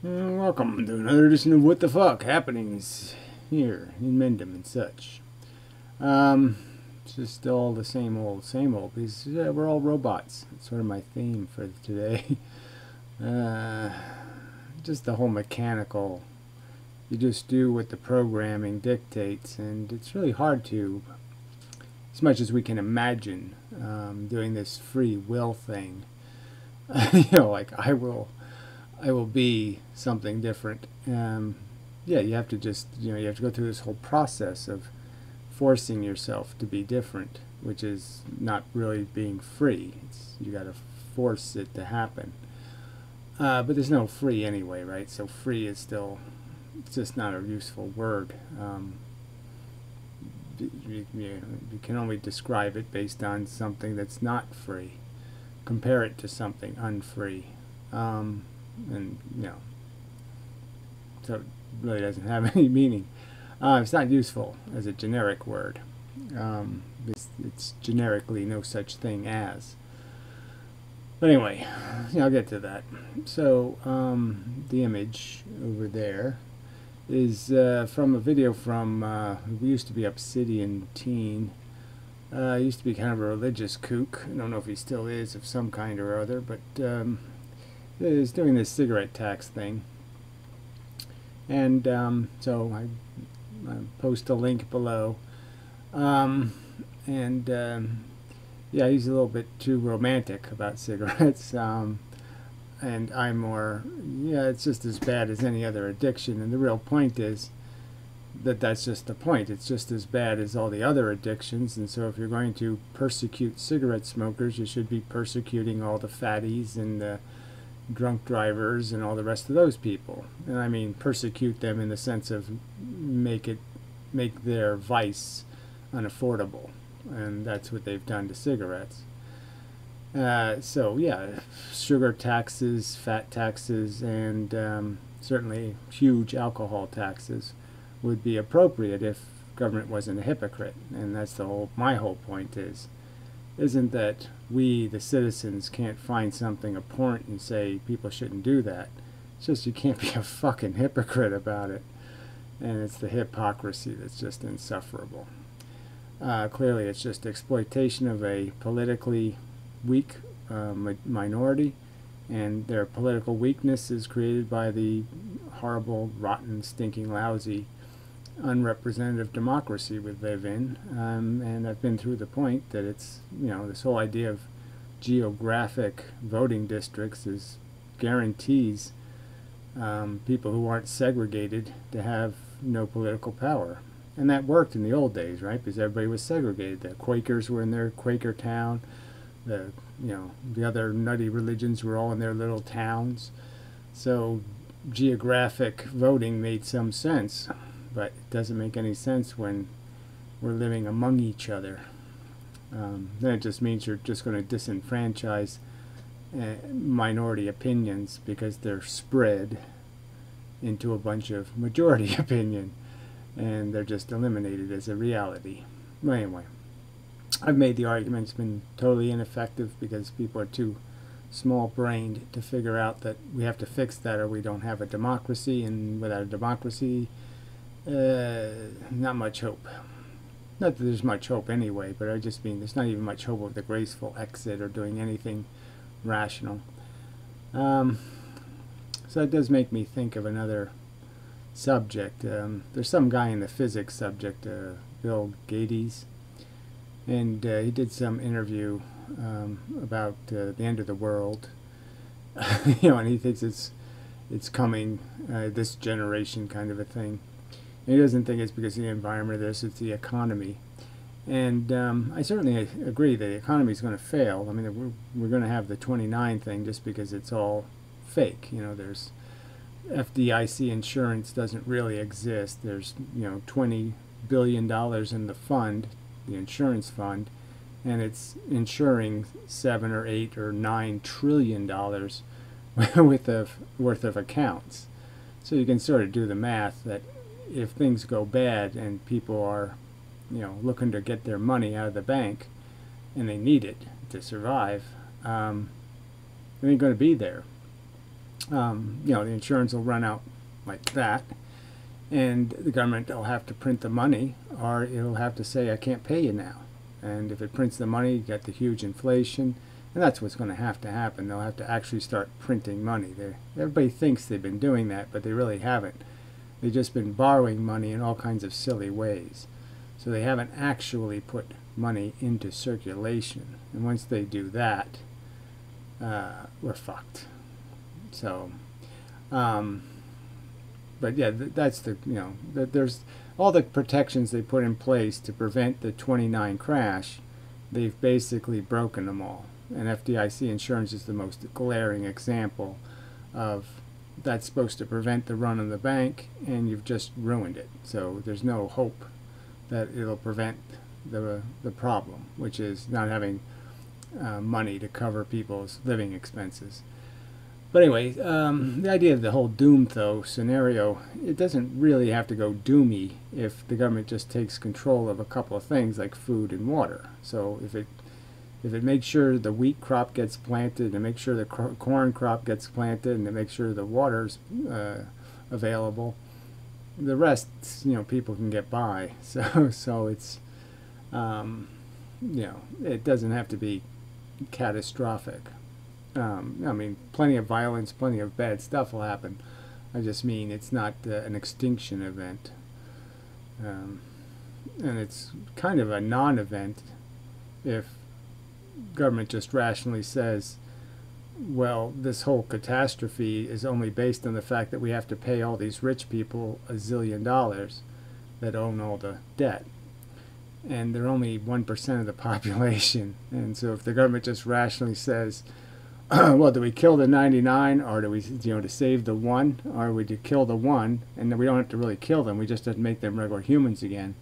Welcome to another edition of What the Fuck Happenings here in Mendham and such. It's just all the same old, because we're all robots. That's sort of my theme for today. Just the whole mechanical, you just do what the programming dictates, and it's really hard to, as much as we can imagine, doing this free will thing. Like I will be something different. Yeah, you have to just, you have to go through this whole process of forcing yourself to be different, which is not really being free. You got to force it to happen. But there's no free anyway, right? So free is still, it's just not a useful word. You can only describe it based on something that's not free. Compare it to something unfree. And so it really doesn't have any meaning. It's not useful as a generic word. It's generically no such thing as. But anyway, I'll get to that. So the image over there is from a video from we used to be Obsidian Teen. Used to be kind of a religious kook. I don't know if he still is, of some kind or other, but is doing this cigarette tax thing. And so I post a link below. Yeah, he's a little bit too romantic about cigarettes. And I'm more, yeah, it's just as bad as any other addiction. And the real point is that that's just the point. It's just as bad as all the other addictions. And so if you're going to persecute cigarette smokers, you should be persecuting all the fatties and the drunk drivers and all the rest of those people. And I mean persecute them in the sense of make their vice unaffordable. And that's what they've done to cigarettes. So yeah, sugar taxes, fat taxes, and certainly huge alcohol taxes would be appropriate if government wasn't a hypocrite. And that's my whole point isn't that we, the citizens, can't find something abhorrent and say people shouldn't do that. It's just you can't be a fucking hypocrite about it. And it's the hypocrisy that's just insufferable. Clearly it's just exploitation of a politically weak minority, and their political weakness is created by the horrible, rotten, stinking, lousy, unrepresentative democracy we live in. And I've been through the point that it's, this whole idea of geographic voting districts guarantees people who aren't segregated to have no political power. And that worked in the old days, right? Because everybody was segregated. The Quakers were in their Quaker town. The other nutty religions were all in their little towns. So geographic voting made some sense, but it doesn't make any sense when we're living among each other. Then it just means you're just going to disenfranchise minority opinions because they're spread into a bunch of majority opinion, and they're just eliminated as a reality. Well, anyway, I've made the argument it's been totally ineffective because people are too small-brained to figure out that we have to fix that or we don't have a democracy, and without a democracy, not much hope. Not that there's much hope anyway, but I just mean there's not even much hope of the graceful exit or doing anything rational. So it does make me think of another subject. There's some guy in the physics subject, Bill Gates, and he did some interview about the end of the world. And he thinks it's coming this generation, kind of a thing. And he doesn't think it's because of the environment or this, it's the economy. And I certainly agree that the economy is going to fail. I mean, we're going to have the 29 thing just because it's all fake. There's FDIC insurance doesn't really exist. There's $20 billion in the fund, the insurance fund, and it's insuring 7 or 8 or 9 trillion dollars worth of accounts. So you can sort of do the math that if things go bad and people are looking to get their money out of the bank and they need it to survive, they ain't going to be there. You know, the insurance will run out like that, and the government will have to print the money, or it'll have to say, I can't pay you now. And if it prints the money, you get the huge inflation, and that's what's going to happen. They'll have to actually start printing money. Everybody thinks they've been doing that, but they really haven't. They've just been borrowing money in all kinds of silly ways. So they haven't actually put money into circulation. And once they do that, we're fucked. So, but yeah, that's the, you know, there's all the protections they put in place to prevent the 29 crash. They've basically broken them all. And FDIC insurance is the most glaring example of that's supposed to prevent the run on the bank, and you've just ruined it. So there's no hope that it'll prevent the problem, which is not having money to cover people's living expenses. But anyway, the idea of the whole doom though scenario, it doesn't really have to go doomy if the government just takes control of a couple of things like food and water. So if it makes sure the wheat crop gets planted, and makes sure the corn crop gets planted, and it makes sure the water's available, the rest, you know, people can get by. So it's, you know, it doesn't have to be catastrophic. I mean, plenty of violence, plenty of bad stuff will happen. I just mean it's not an extinction event. And it's kind of a non-event if government just rationally says, well, this whole catastrophe is only based on the fact that we have to pay all these rich people $1 zillion that own all the debt. And they're only 1% of the population. And so if the government just rationally says, well, do we kill the 99, or do we, you know, to save the 1, or we do kill the 1, and then we don't have to really kill them, we just have to make them regular humans again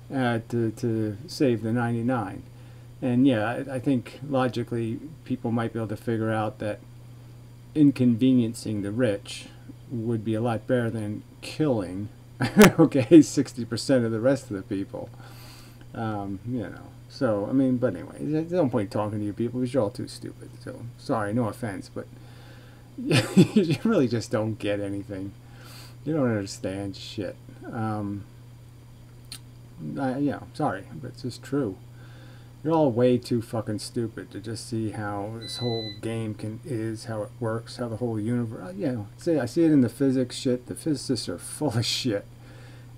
to save the 99. And yeah, I think logically people might be able to figure out that inconveniencing the rich would be a lot better than killing, okay, 60% of the rest of the people. You know. So, I mean, but anyway, there's no point talking to you people because you're all too stupid. So, sorry, no offense, but you really just don't get anything. You don't understand shit. Yeah, sorry, but it's just true. You're all way too fucking stupid to just see how this whole game is, how it works, how the whole universe, you know, I see it in the physics shit. The physicists are full of shit.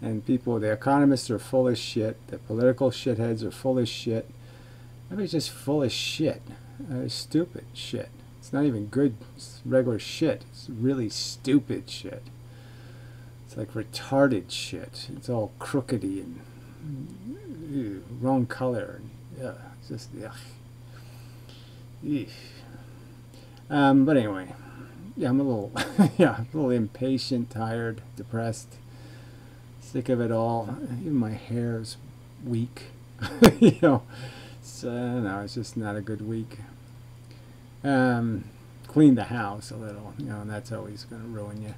And people, the economists are full of shit. The political shitheads are full of shit. Everybody's just full of shit. Stupid shit. It's not even good regular shit. It's really stupid shit. It's like retarded shit. It's all crookedy and wrong color. And, it's just, but anyway, yeah, I'm a little, yeah, a little impatient, tired, depressed. Sick of it all. Even my hair's weak. You know, so no, it's just not a good week. Clean the house a little, you know, and that's always going to ruin you.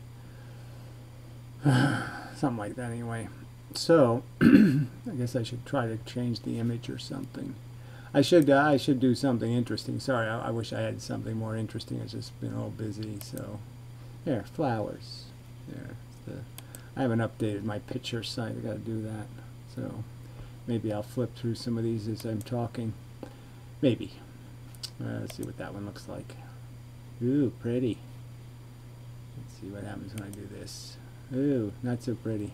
Something like that, anyway. So, I guess I should try to change the image or something. I should do something interesting. Sorry, I wish I had something more interesting. It's just been all busy. So, there, flowers. There, I haven't updated my picture site. I got to do that. So maybe I'll flip through some of these as I'm talking. Maybe. Let's see what that one looks like. Ooh, pretty. Let's see what happens when I do this. Ooh, not so pretty.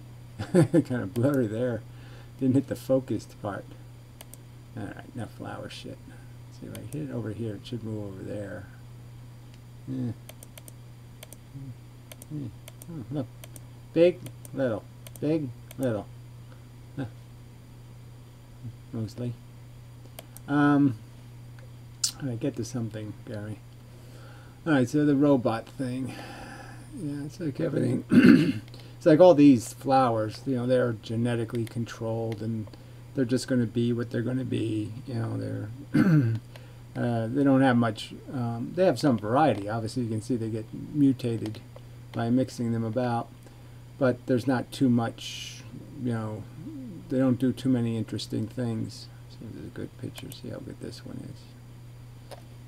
Kind of blurry there. Didn't hit the focused part. Alright, enough flower shit. Let's see if I hit it over here. It should move over there. Oh, look. Big, little, big, little. Mostly. I get to something, Gary. Alright, so the robot thing. Yeah, it's like everything. It's like all these flowers, you know, they're genetically controlled and they're just going to be what they're going to be. You know, they're they don't have much. They have some variety. Obviously, you can see they get mutated by mixing them about. But there's not too much, you know, they don't do too many interesting things. See if there's a good picture, see how good this one is.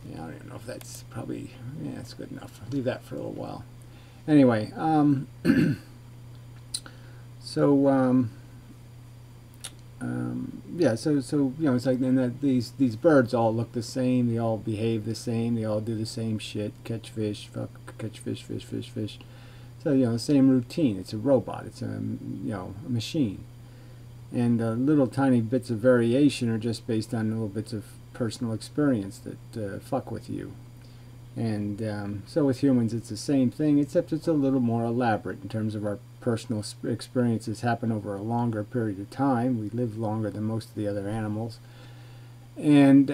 Yeah, I don't even know if that's probably, yeah, it's good enough. Leave that for a little while. Anyway, so yeah, so it's like then that these birds all look the same, they all behave the same, they all do the same shit, catch fish, fuck, catch fish, fish, fish, fish. So the same routine. It's a robot. It's a a machine, and little tiny bits of variation are just based on little bits of personal experience that fuck with you. And so with humans, it's the same thing, except it's a little more elaborate in terms of our personal experiences happen over a longer period of time. We live longer than most of the other animals. And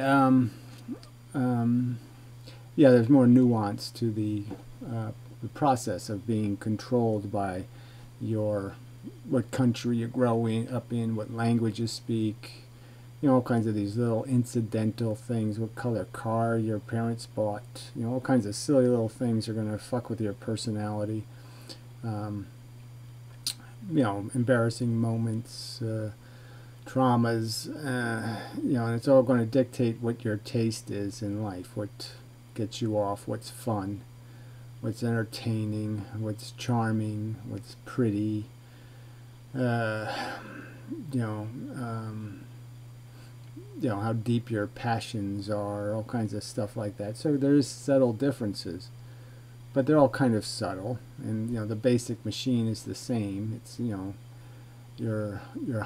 yeah, there's more nuance to the process of being controlled by what country you grow up in, what language you speak, all kinds of these little incidental things, what color car your parents bought, all kinds of silly little things are going to fuck with your personality. Embarrassing moments, traumas, and it's all going to dictate what your taste is in life, what gets you off, what's fun, what's entertaining, what's charming, what's pretty, how deep your passions are, all kinds of stuff like that. So there's subtle differences, but they're all kind of subtle. And the basic machine is the same. It's you're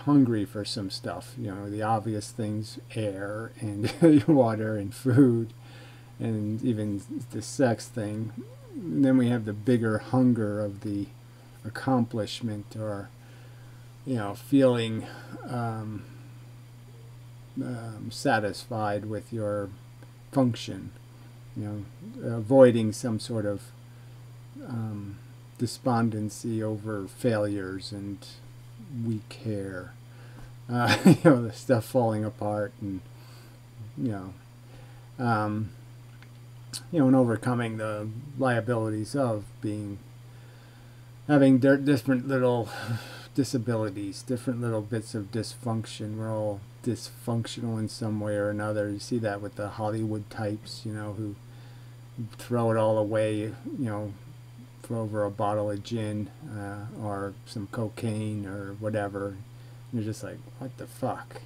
hungry for some stuff. The obvious things: air and water and food, and even the sex thing. And then we have the bigger hunger of the accomplishment, or feeling satisfied with your function, avoiding some sort of despondency over failures and weak hair, the stuff falling apart, and and overcoming the liabilities of having different little disabilities, different little bits of dysfunction. We're all dysfunctional in some way or another. You see that with the Hollywood types, who throw it all away, for over a bottle of gin or some cocaine or whatever. You're just like, what the fuck,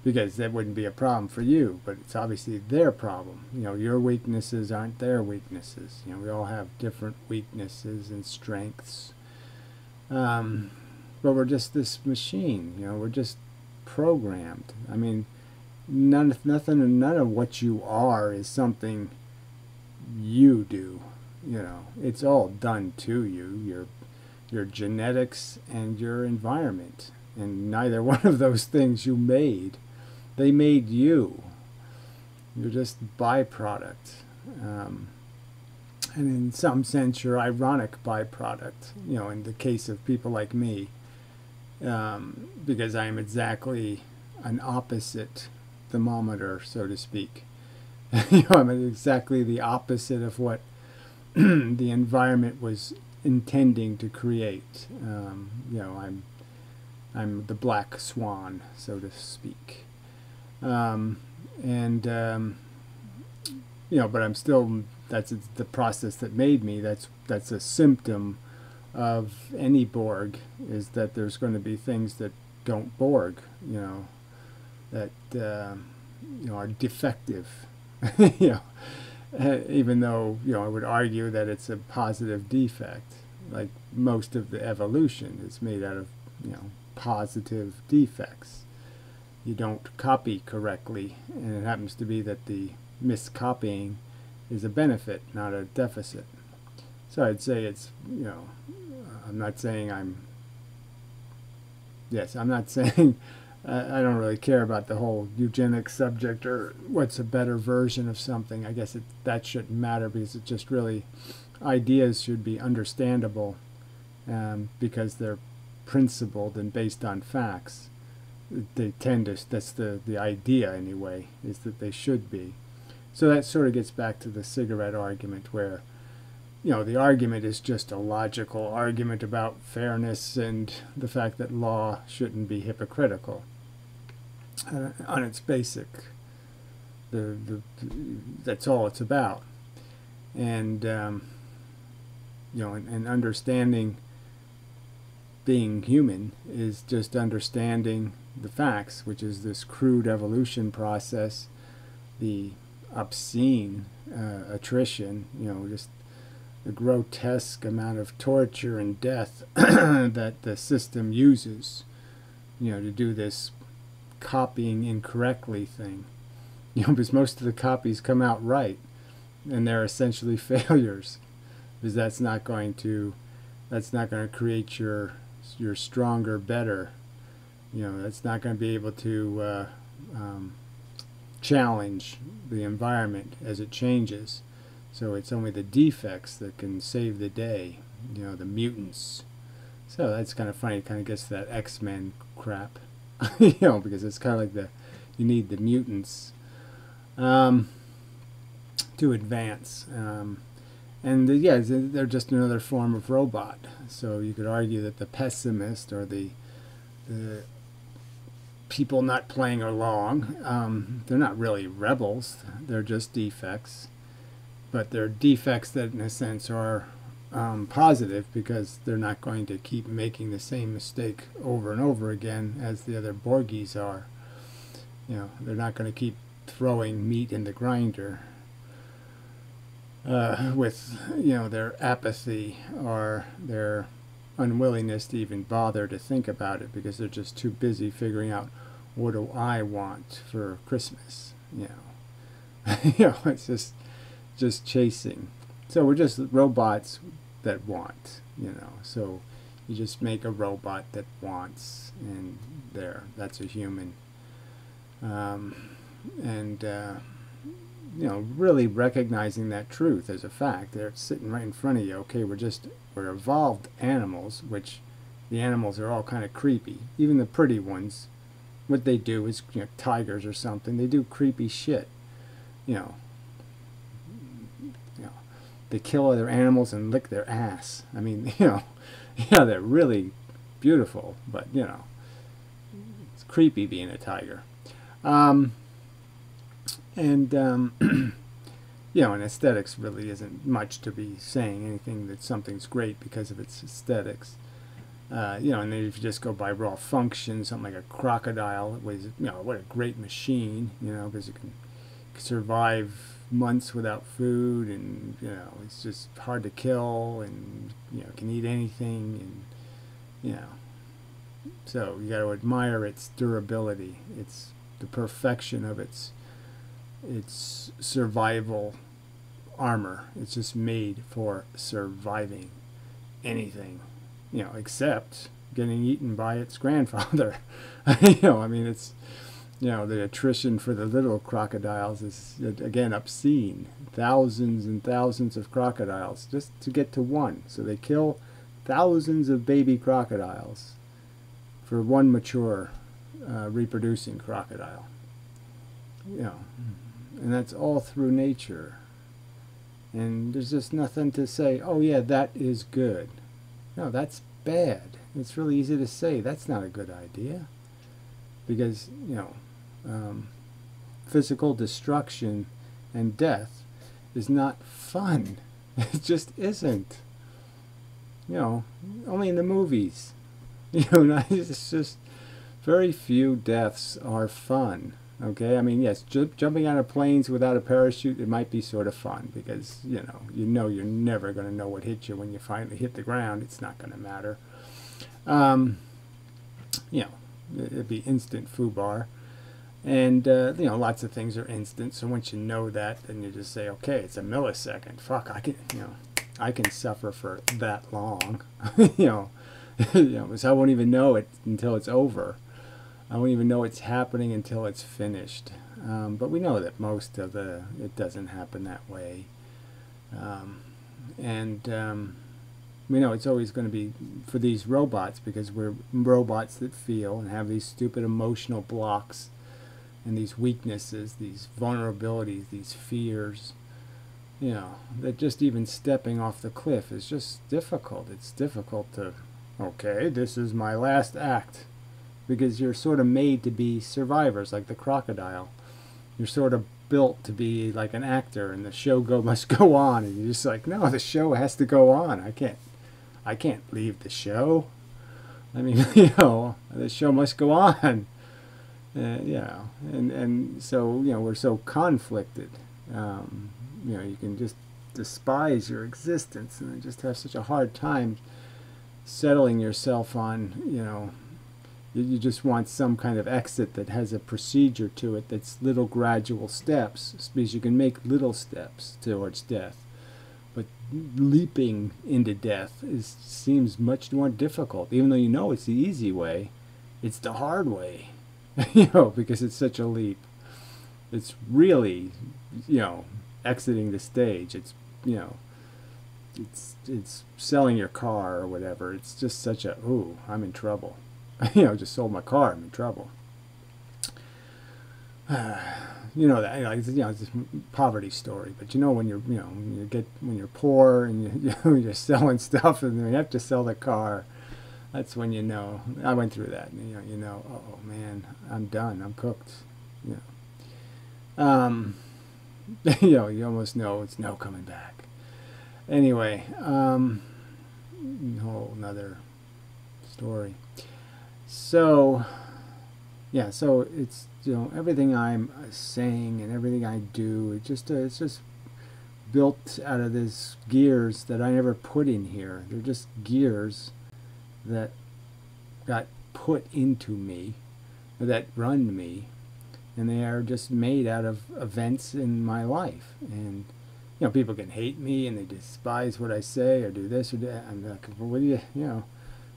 because that wouldn't be a problem for you, but it's obviously their problem. Your weaknesses aren't their weaknesses. We all have different weaknesses and strengths. But we're just this machine, we're just programmed. I mean, none of what you are is something you do. It's all done to you, your genetics and your environment, and neither one of those things you made. They made you. You're just byproduct, and in some sense you're ironic byproduct, in the case of people like me, because I am exactly an opposite thermometer, so to speak. I'm exactly the opposite of what the environment was intending to create. I'm the black swan, so to speak. But I'm still, that's the process that made me. That's a symptom of any Borg, is that there's going to be things that don't Borg, that are defective. Even though I would argue that it's a positive defect. Like most of the evolution is made out of positive defects. You don't copy correctly, and it happens to be that the miscopying is a benefit, not a deficit. So I'd say it's, I'm not saying I'm saying I don't really care about the whole eugenics subject or what's a better version of something. I guess that shouldn't matter, because it just really, ideas should be understandable because they're principled and based on facts. They tend to, that's the idea anyway, is that they should be. So that sort of gets back to the cigarette argument, where the argument is just a logical argument about fairness and the fact that law shouldn't be hypocritical on its basic that's all it's about. And and understanding being human is just understanding the facts, which is this crude evolution process, the obscene attrition, just the grotesque amount of torture and death that the system uses, to do this copying incorrectly thing. Because most of the copies come out right, and they're essentially failures, because that's not going to create your stronger, better. That's not going to be able to challenge the environment as it changes. So it's only the defects that can save the day, the mutants. So that's kind of funny. It kind of gets to that X-Men crap, because it's kind of like you need the mutants to advance. Yeah, they're just another form of robot. So you could argue that the pessimist, or the people not playing along, they're not really rebels. They're just defects. But they're defects that, in a sense, are positive, because they're not going to keep making the same mistake over and over again as the other Borgies are. They're not going to keep throwing meat in the grinder with their apathy or their unwillingness to even bother to think about it, because they're just too busy figuring out, what do I want for Christmas? It's just chasing. So we're just robots that want, so you just make a robot that wants, and that's a human. Really recognizing that truth as a fact. They're sitting right in front of you. Okay, we're evolved animals, which the animals are all kind of creepy. Even the pretty ones, what they do is, tigers or something, they do creepy shit. They kill other animals and lick their ass. I mean, they're really beautiful, but it's creepy being a tiger. And aesthetics really isn't much to be saying anything that something's great because of its aesthetics. And then if you just go by raw function, something like a crocodile, it weighs, what a great machine, because it can survive months without food, and it's just hard to kill, and can eat anything, and so you got to admire its durability, its the perfection of its survival armor. It's just made for surviving anything, except getting eaten by its grandfather. I mean, it's the attrition for the little crocodiles is, again, obscene. Thousands and thousands of crocodiles just to get to one. So they kill thousands of baby crocodiles for one mature reproducing crocodile. And that's all through nature. And there's just nothing to say, oh yeah, that is good. No, that's bad. It's really easy to say that's not a good idea. Because, physical destruction and death is not fun. It just isn't. Only in the movies. It's just very few deaths are fun. Okay, I mean, yes, jumping out of planes without a parachute, it might be sort of fun, because you're never going to know what hit you when you finally hit the ground. It's not going to matter. It'd be instant foobar, and lots of things are instant. So once you know that, then you just say, okay, it's a millisecond. Fuck, I can suffer for that long. So I won't even know it until it's over. I won't even know it's happening until it's finished. But we know that most of it doesn't happen that way. We know it's always going to be for these robots, because we're robots that feel and have these stupid emotional blocks and these weaknesses, these vulnerabilities, these fears. That just even stepping off the cliff is just difficult. It's difficult to, okay, this is my last act. Because you're sort of made to be survivors, like the crocodile. You're sort of built to be like an actor, and the show must go on, and you're just like, no, the show has to go on. I can't leave the show. I mean, the show must go on. And so, we're so conflicted. You can just despise your existence and just have such a hard time settling yourself on, you just want some kind of exit that has a procedure to it that's little gradual steps, because you can make little steps towards death. But leaping into death seems much more difficult. Even though it's the easy way, it's the hard way, because it's such a leap. It's really, exiting the stage. It's, it's selling your car or whatever. It's just such a, ooh, I'm in trouble. Just sold my car, I'm in trouble. It's this poverty story. But when when you're poor and you're selling stuff and you have to sell the car, that's when I went through that. Oh man, I'm done. I'm cooked. You almost know it's no coming back. Anyway, whole another story. So, so it's, everything I'm saying and everything I do, it's just built out of these gears that I never put in here. They're just gears that got put into me, that run me, and they are just made out of events in my life. And, people can hate me and they despise what I say or do this or that. I'm like, well, what do you,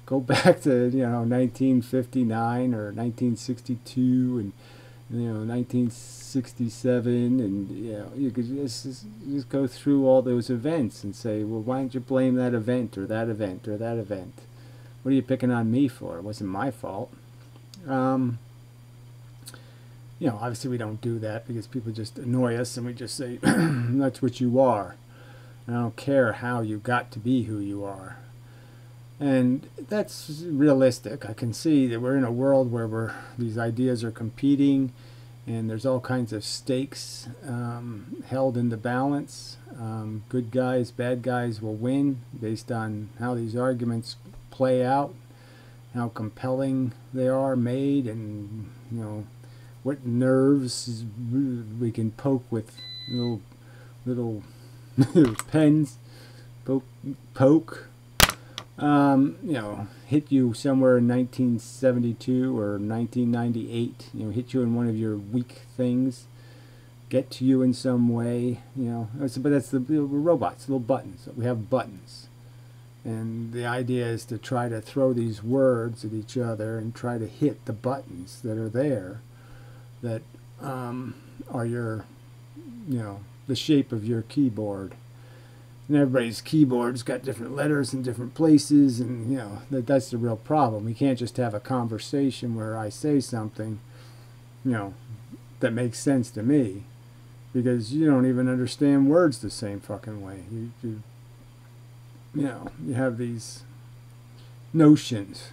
go back to 1959 or 1962 and 1967, and you could just go through all those events and say, well, why don't you blame that event or that event or that event? What are you picking on me for? It wasn't my fault. Obviously we don't do that because people just annoy us, and we just say that's what you are. And I don't care how you got to be who you are. And that's realistic. I can see that we're in a world where these ideas are competing, and there's all kinds of stakes held in the balance. Good guys, bad guys will win based on how these arguments play out, how compelling they are made, and what nerves we can poke with little pens. Poke. Hit you somewhere in 1972 or 1998, hit you in one of your weak things, get to you in some way, but that's the robots, little buttons. We have buttons. And the idea is to try to throw these words at each other and try to hit the buttons that are there, that are your, the shape of your keyboard. And everybody's keyboard's got different letters in different places, and that's the real problem. We can't just have a conversation where I say something, that makes sense to me, because you don't even understand words the same fucking way. You have these notions,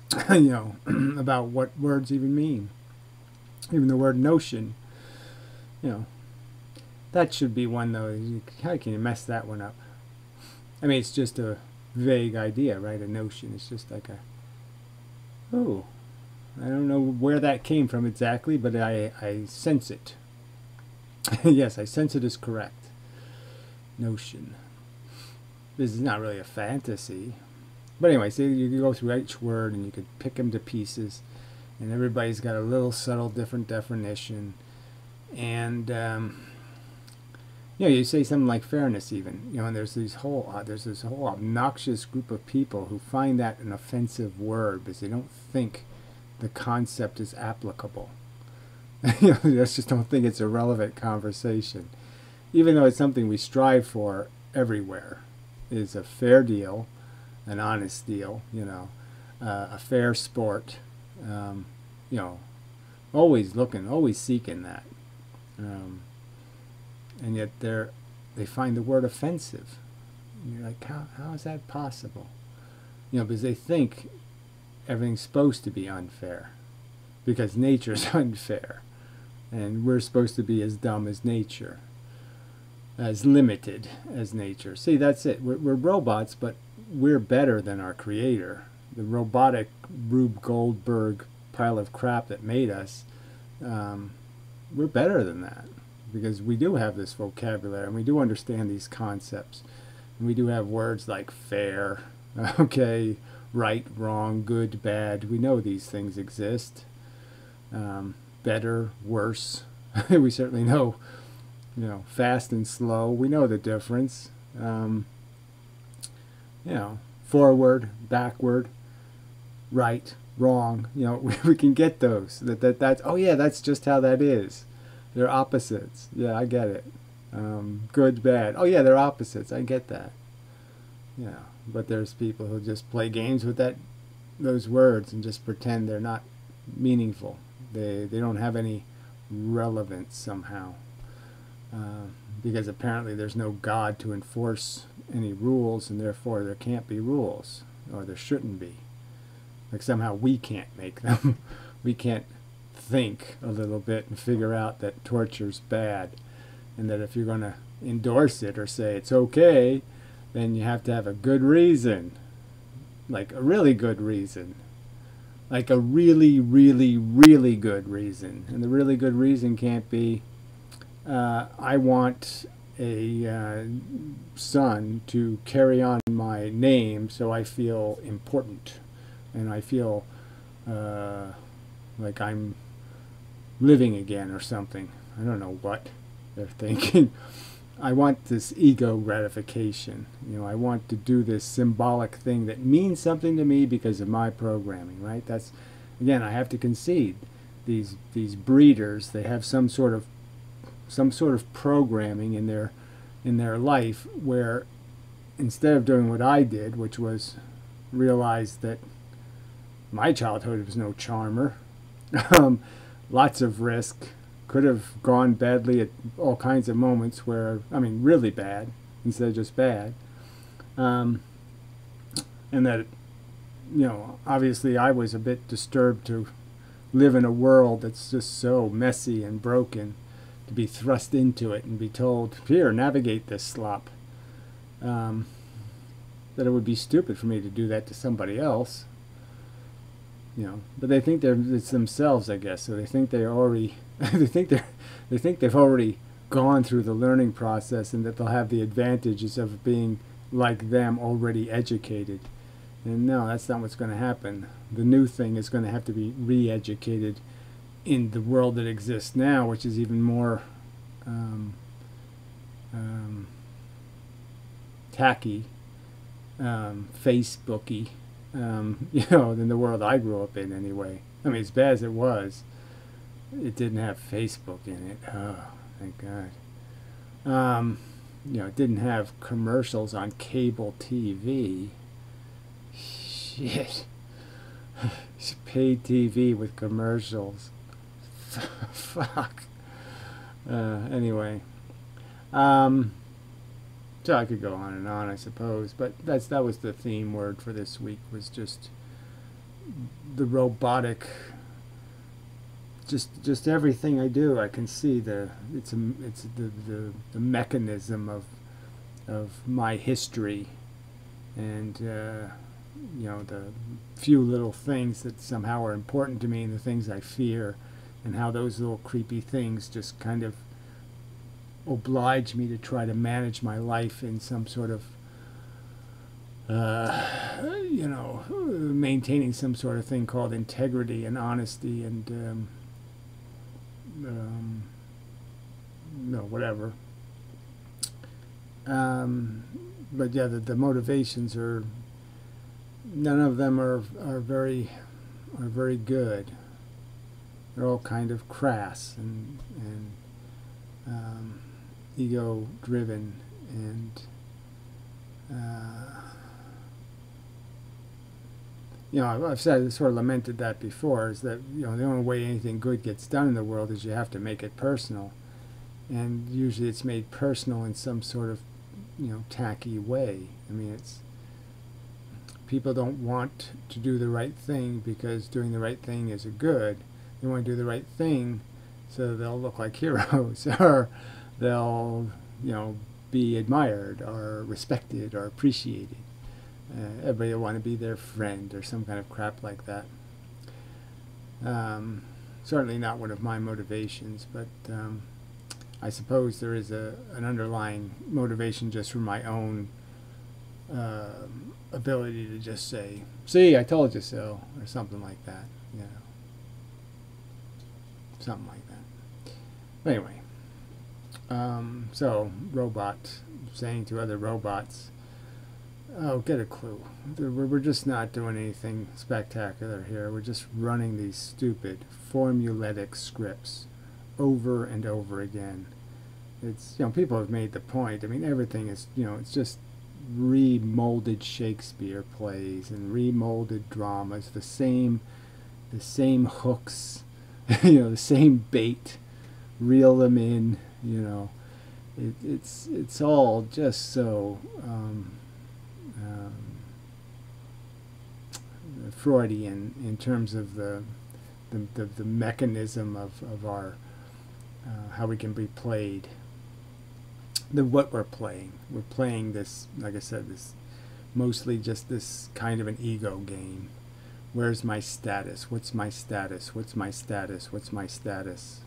about what words even mean. Even the word notion, that should be one, though. How can you mess that one up? I mean, it's just a vague idea, right? A notion. It's just like I don't know where that came from exactly, but I sense it. Yes, I sense it is correct. Notion. This is not really a fantasy. But anyway, so you can go through each word and you could pick them to pieces, and everybody's got a little subtle different definition. And you say something like fairness, even, and there's this whole obnoxious group of people who find that an offensive word because they don't think the concept is applicable. They just don't think it's a relevant conversation, even though it's something we strive for everywhere. Is a fair deal, an honest deal, a fair sport, always looking, always seeking that. And yet they find the word offensive. And you're like, how is that possible? Because they think everything's supposed to be unfair, because nature's unfair. and we're supposed to be as dumb as nature, as limited as nature. See, that's it. We're robots, but we're better than our creator. The robotic Rube Goldberg pile of crap that made us, we're better than that, because we do have this vocabulary and we do understand these concepts, and we do have words like fair, okay, right, wrong, good, bad. We know these things exist. Better, worse. We certainly know, fast and slow. We know the difference. Forward, backward, right, wrong. We can get those. That's oh yeah, that's just how that is. They're opposites. Yeah, I get it. Good, bad. Oh yeah, they're opposites. I get that. Yeah, but there's people who just play games with those words and just pretend they're not meaningful. They don't have any relevance somehow, because apparently there's no God to enforce any rules, and therefore there can't be rules, or there shouldn't be. Like somehow we can't make them. We can't think a little bit and figure out that torture's bad, and that if you're going to endorse it or say it's okay, then you have to have a good reason, like a really good reason, like a really, really, really good reason. And the really good reason can't be, I want a son to carry on my name so I feel important, and I feel like I'm living again or something. I don't know what they're thinking. I want this ego gratification. I want to do this symbolic thing that means something to me because of my programming, right? That's, again, I have to concede. These breeders, they have some sort of programming in their life where, instead of doing what I did, which was realize that my childhood was no charmer, lots of risk, could have gone badly at all kinds of moments where, really bad instead of just bad. And that, obviously I was a bit disturbed to live in a world that's just so messy and broken, to be thrust into it and be told, here, navigate this slop. That it would be stupid for me to do that to somebody else. But they think it's themselves, I guess. So they think they already, they think they've already gone through the learning process, and that they'll have the advantages of being like them, already educated. And no, that's not what's going to happen. The new thing is going to have to be re-educated in the world that exists now, which is even more tacky, Facebooky, than the world I grew up in anyway. As bad as it was, it didn't have Facebook in it. Oh, thank God. It didn't have commercials on cable TV. Shit. Paid TV with commercials. Fuck. Anyway. So I could go on and on, I suppose, but that was the theme word for this week, was just the robotic. Just everything I do, I can see the mechanism of my history, and the few little things that somehow are important to me, and the things I fear, and how those little creepy things just kind of oblige me to try to manage my life in some sort of maintaining some sort of thing called integrity and honesty, and whatever. But yeah, the motivations are, none of them are very good. They're all kind of crass and ego driven, and I've said, sort of lamented that before, is that the only way anything good gets done in the world is you have to make it personal, and usually it's made personal in some sort of tacky way. It's, people don't want to do the right thing because doing the right thing is a good. They want to do the right thing so they'll look like heroes, or they'll, be admired or respected or appreciated. Everybody will want to be their friend or some kind of crap like that. Certainly not one of my motivations, but I suppose there is an underlying motivation just from my own ability to just say, "See, I told you so," or something like that. Something like that. But anyway, so robot saying to other robots, "Oh, get a clue. We're just not doing anything spectacular here. We're just running these stupid formulaic scripts over and over again." It's, people have made the point. I mean, everything is, it's just remolded Shakespeare plays and remolded dramas, the same hooks, the same bait, reel them in, it's all just so Freudian in terms of the mechanism of our how we can be played. What we're playing. We're playing this, like I said, this mostly just this kind of an ego game. Where's my status? What's my status? What's my status? What's my status?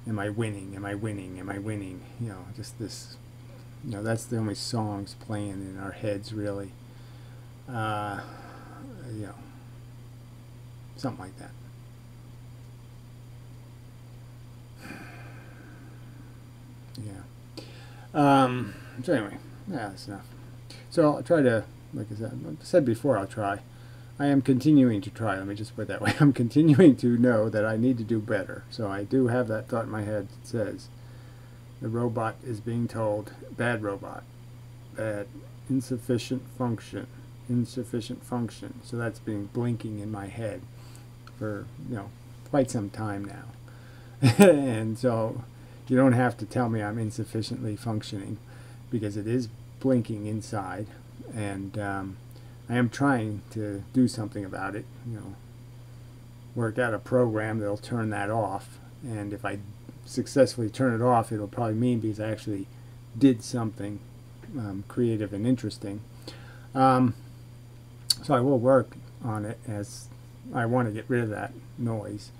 Am I winning? Am I winning? Am I winning? Just this, that's the only songs playing in our heads, really. Something like that. So anyway, that's enough. So I'll try to, like I said before, I'll try. I am continuing to try, let me just put it that way. I'm continuing to know that I need to do better. So I do have that thought in my head that says, the robot is being told, bad robot, bad, insufficient function. So that's been blinking in my head for, quite some time now. And so you don't have to tell me I'm insufficiently functioning, because it is blinking inside, and I am trying to do something about it. Work out a program that'll turn that off, and if I successfully turn it off, it'll probably mean because I actually did something creative and interesting. So I will work on it, as I want to get rid of that noise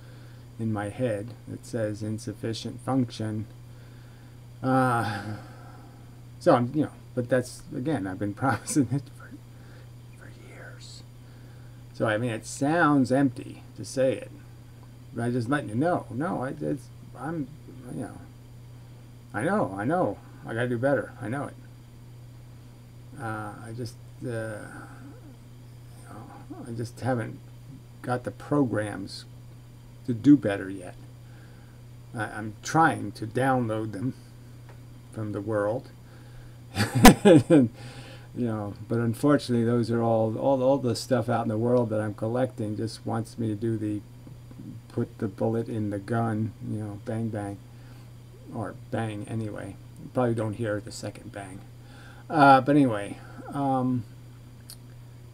in my head that says insufficient function. So I'm, but that's, again, I've been promising it for years. So I mean, it sounds empty to say it, but I'm just letting you know. No, I'm, I know, I gotta do better. I know it. I just haven't got the programs to do better yet. I'm trying to download them from the world, but unfortunately, those are all the stuff out in the world that I'm collecting just wants me to do put the bullet in the gun, bang bang, or bang anyway. You probably don't hear the second bang, but anyway, so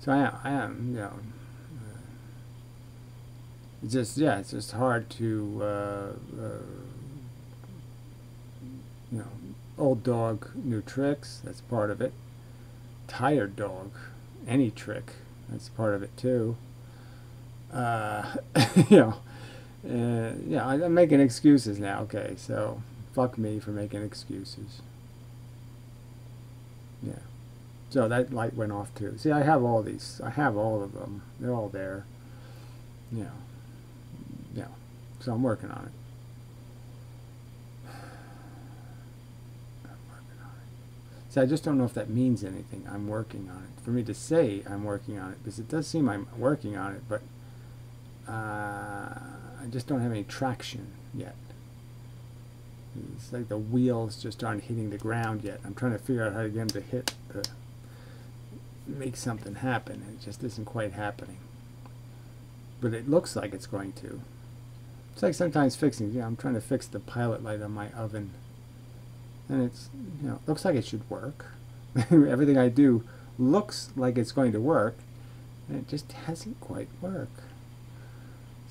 I am, it's just hard to, old dog, new tricks, that's part of it. Tired dog, any trick, that's part of it too. I'm making excuses now, okay, so fuck me for making excuses. Yeah. So that light went off too. See, I have all these. I have all of them. They're all there. Yeah. So I'm working on it. See, I just don't know if that means anything. I'm working on it. For me to say I'm working on it, because it does seem I'm working on it, but I just don't have any traction yet. It's like the wheels just aren't hitting the ground yet. I'm trying to figure out how to get them to make something happen. It just isn't quite happening. But it looks like it's going to. It's like sometimes fixing, I'm trying to fix the pilot light on my oven. And it's, looks like it should work. Everything I do looks like it's going to work, and it just hasn't quite worked.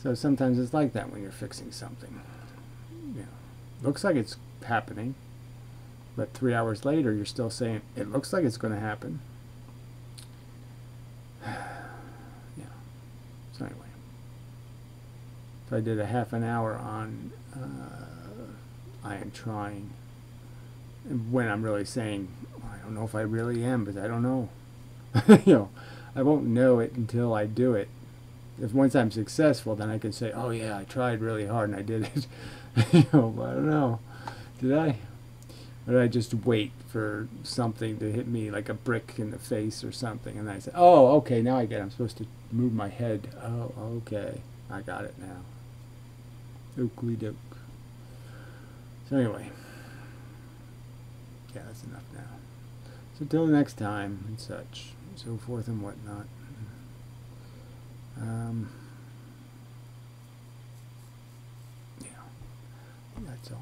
So sometimes it's like that when you're fixing something. looks like it's happening, but 3 hours later you're still saying it looks like it's going to happen. Yeah. So anyway, so I did a half an hour on I am trying, and when I'm really saying I don't know if I really am, but I don't know. You know, I won't know it until I do it. If once I'm successful, then I can say, oh yeah, I tried really hard and I did it. You know, but I don't know. Did I? Or did I just wait for something to hit me like a brick in the face or something? And then I say, oh, okay, now I get it. I'm supposed to move my head. Oh, okay. I got it now. Oakley doke. So anyway. Yeah, that's enough now. So till next time and such. So forth and whatnot. Yeah. That's all.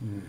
Mm.